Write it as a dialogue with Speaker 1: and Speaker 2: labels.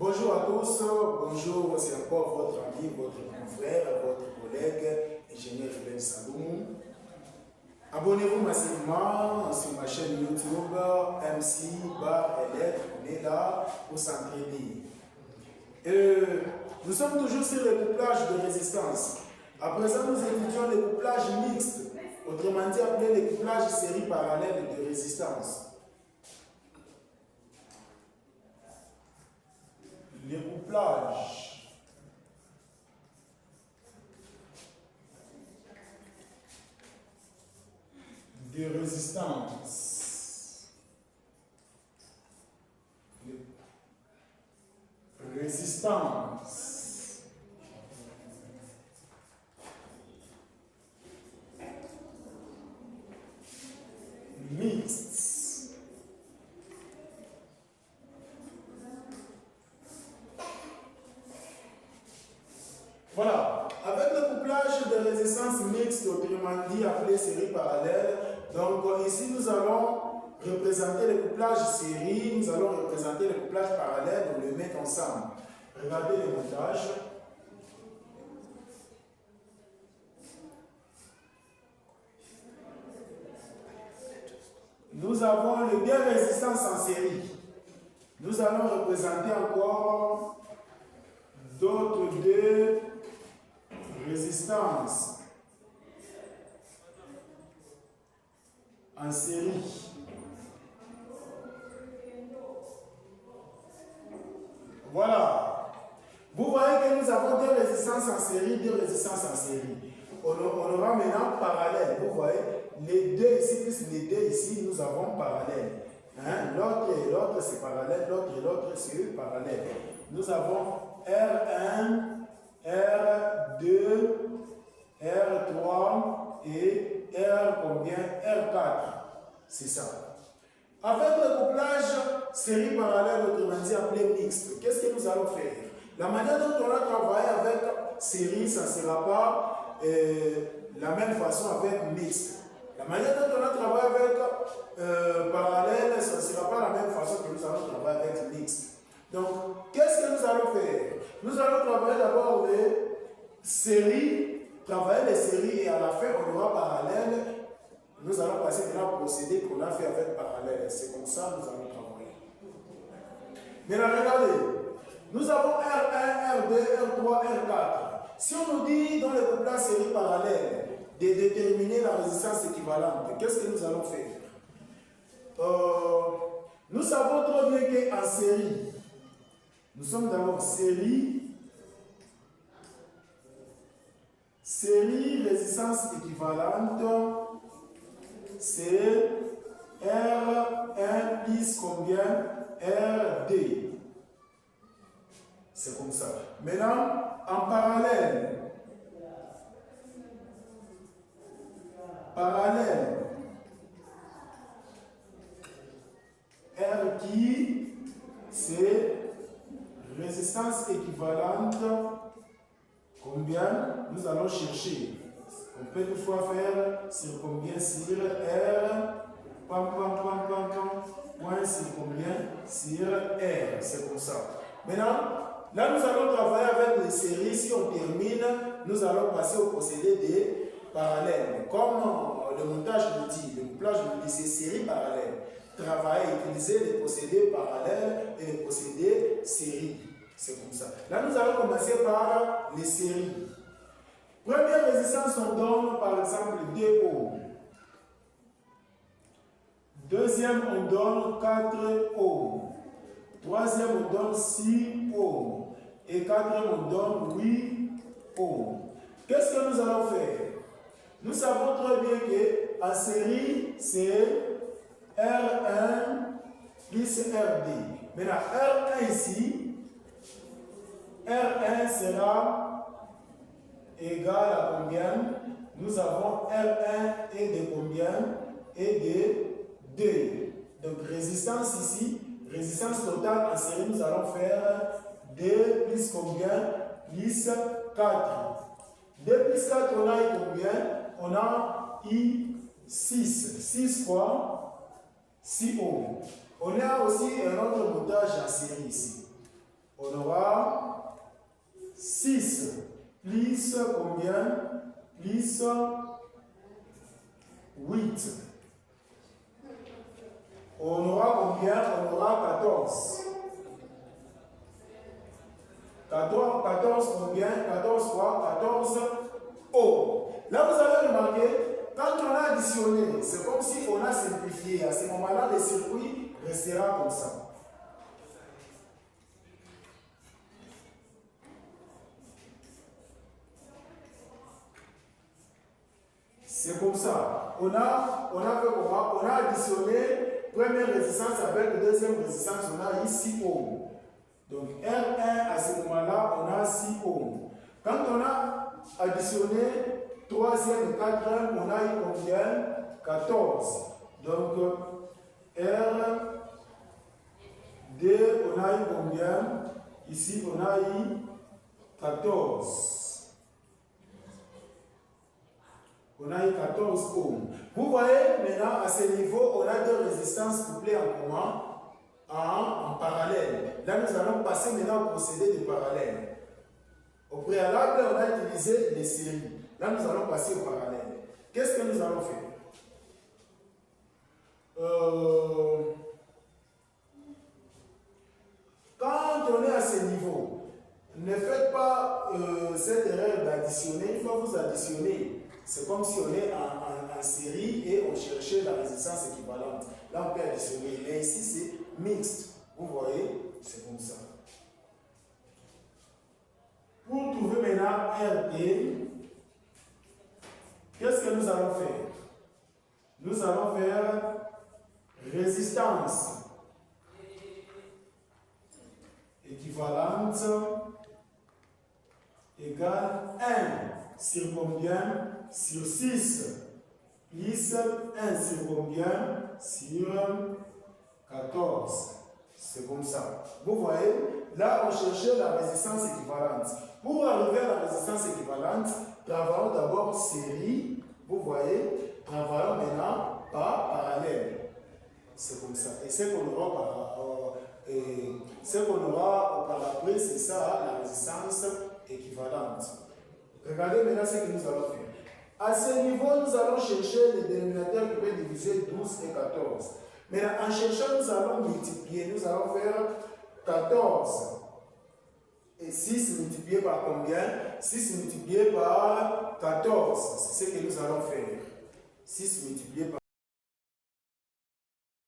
Speaker 1: Bonjour à tous, bonjour, c'est encore votre ami, votre confrère, votre collègue, ingénieur Ruben Saloum. Abonnez-vous massivement sur ma chaîne YouTube, MC Bar Elect, on est là pour s'entraîner. Nous sommes toujours sur le couplage de résistance. À présent, nous étudions le couplage mixte, autrement dit appelé le couplage série parallèle de résistance. Le couplage de résistance. Résistance. Mixte. Voilà, avec le couplage de résistance mixte, autrement dit appelé série parallèle, donc ici nous allons représenter le couplage série, nous allons représenter le couplage parallèle, on le met ensemble. Regardez le montage. Nous avons le gain résistance en série. Nous allons représenter encore d'autres deux résistances en série. Voilà. Vous voyez que nous avons deux résistances en série, deux résistances en série. On aura maintenant parallèle. Vous voyez, les deux ici plus les deux ici, nous avons parallèle. Hein? L'autre et l'autre c'est parallèle, l'autre et l'autre c'est parallèle. Nous avons R1, R2, R3 et R combien? R4. C'est ça. Avec le couplage série parallèle, autrement dit appelé mixte, qu'est-ce que nous allons faire? La manière dont on a travaillé avec série, ça ne sera pas la même façon avec mixte. La manière dont on a travaillé avec parallèle, ça ne sera pas la même façon que nous allons travailler avec mixte. Donc, qu'est-ce que nous allons faire? Nous allons travailler d'abord les séries, travailler les séries et à la fin on aura parallèle. Nous allons passer maintenant au procédé qu'on a fait avec parallèle. C'est comme ça que nous allons travailler. Maintenant, regardez. Nous avons R1, R2, R3, R4. Si on nous dit dans le couplage série parallèle de déterminer la résistance équivalente, qu'est-ce que nous allons faire? Nous savons très bien qu'en série, nous sommes d'abord série résistance équivalente, c'est R1 plus combien? RD. C'est comme ça. Maintenant, en parallèle, R qui, c'est résistance équivalente. Combien nous allons chercher? On peut toutefois faire sur combien? Sur R, point sur combien? Sur R, c'est comme ça. Maintenant, là nous allons travailler avec les séries. Si on termine, nous allons passer au procédé des parallèles. Comme le montage nous dit, le couplage nous dit, c'est séries parallèles. Travailler, utiliser les procédés parallèles et les procédés séries. C'est comme ça. Là, nous allons commencer par les séries. Première résistance, on donne par exemple 2 ohms. Deuxième, on donne 4 ohms. Troisième, on donne 6 ohms. Et quatrième, on donne 8 ohms. Qu'est-ce que nous allons faire? Nous savons très bien qu'en série, c'est R1 plus RD. Maintenant, R1 ici, R1 sera égal à combien? Nous avons R1 et de combien? Et de 2. Donc résistance ici, résistance totale en série, nous allons faire 2 plus combien? Plus 4. 2 plus 4, on a combien? On a I 6. 6 quoi? 6 ohms. On a aussi un autre montage en série ici. On aura 6 plus combien? Plus 8. On aura combien? On aura 14. 14 combien? 14 quoi? 14 ohms. Là, vous avez remarqué, quand on a additionné, c'est comme si on a simplifié. À ce moment-là, le circuit restera comme ça. C'est comme ça. On a fait comment? On a additionné première résistance avec deuxième résistance. On a ici 6 ohms. Donc R1, à ce moment-là, on a 6 ohms. Quand on a additionné troisième et quatrième, on a eu combien? 14. Donc R2, on a eu combien? Ici, on a eu 14. On a eu 14 ohms. Vous voyez, maintenant, à ce niveau, on a deux résistances couplées en comment? En parallèle. Là, nous allons passer maintenant au procédé de parallèle. Au préalable, on a utilisé les séries. Là, nous allons passer au parallèle. Qu'est-ce que nous allons faire? Quand on est à ce niveau, ne faites pas cette erreur d'additionner. Une fois que vous additionnez, c'est comme si on est en série et on cherchait la résistance équivalente. Là, on peut additionner. Mais ici, c'est mixte. Vous voyez, c'est comme ça. Pour trouver maintenant RD, qu'est-ce que nous allons faire? Nous allons faire résistance équivalente égale 1 sur combien? Sur 6 plus 1 sur combien? Sur 14. C'est comme ça. Vous voyez, là on cherchait la résistance équivalente. Pour arriver à la résistance équivalente, travaillons d'abord série. Vous voyez, travaillons maintenant par parallèle. C'est comme ça. Et ce qu'on aura par après, c'est ça, la résistance équivalente. Regardez maintenant ce que nous allons faire. À ce niveau, nous allons chercher les dénominateurs qui peuvent diviser 12 et 14. Mais en cherchant, nous allons multiplier. Nous allons faire 14 et 6 multiplié par combien? 6 multiplié par 14. C'est ce que nous allons faire. 6 multiplié par